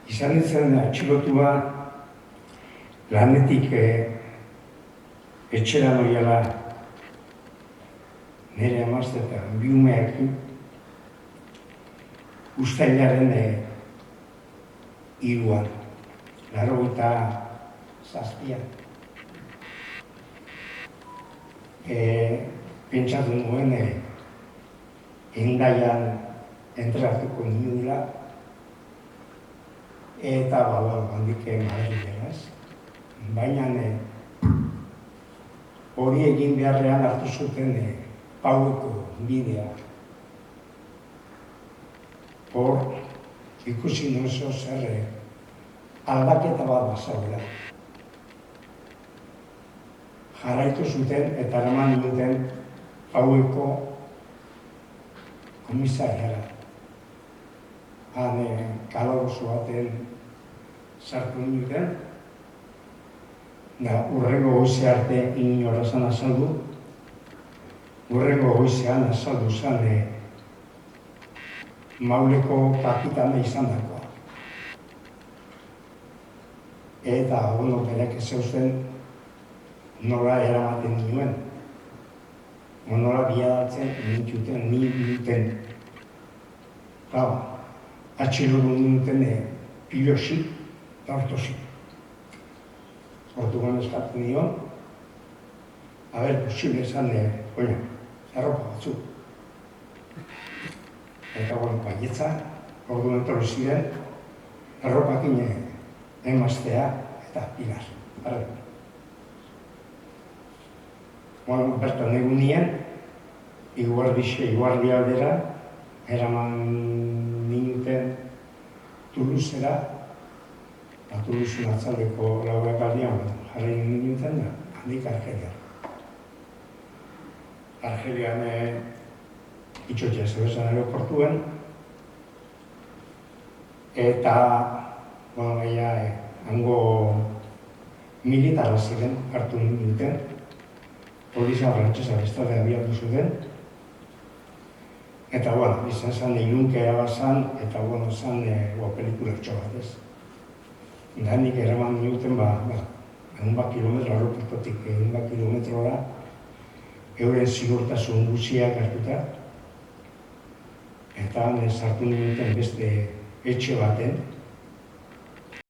izan nintzen atxilotua lanetik etxera noiala nire amazte eta bi umeekin uztailaren 3. 87. Pentsatu nuen Hendaian entratuko niula eta handik Madrilera, ez? Baina hori egin beharrean hartu zuten Paueko bidea. Hor ikusi nuen zer aldaketa bat bazaula. Jarraitu zuten eta eraman duten Paueko komisariara. Han kalabozo baten sartu ninduten, urrengo goize arte inora zan azaldu, urrengo goizean azaldu zan Mauleko kapitana izan dakoa. Eta berak zeusten nola eramaten nioen, nola biadatzen nintuten. Atxilotu nintuten pilosik eta ortosik. Orduan eskatzen nion, posible esan, erropa batzuk. Eta baietza, orduan etorri ziren, erropakin emaztea eta pilar. Bertan egun nien, iguardi aldera, eraman ninduten Toulousera, Toulousen atzaldeko lauak aldian jarri ninduten da, handik Argelian. Argelian itxotxa zebesan aeroportuen, eta hango militarra ziren hartu ninduten, polizia frantxesa bestalde abiatu zuten, eta izan zen ilunke erabazan, eta zen pelikulertxo bat, ez. Nik eraman ninduten, 100 kilometro aeroportotik 100 kilometrora, euren zigortasun guztiak hartuta, eta sartu ninduten beste etxe baten,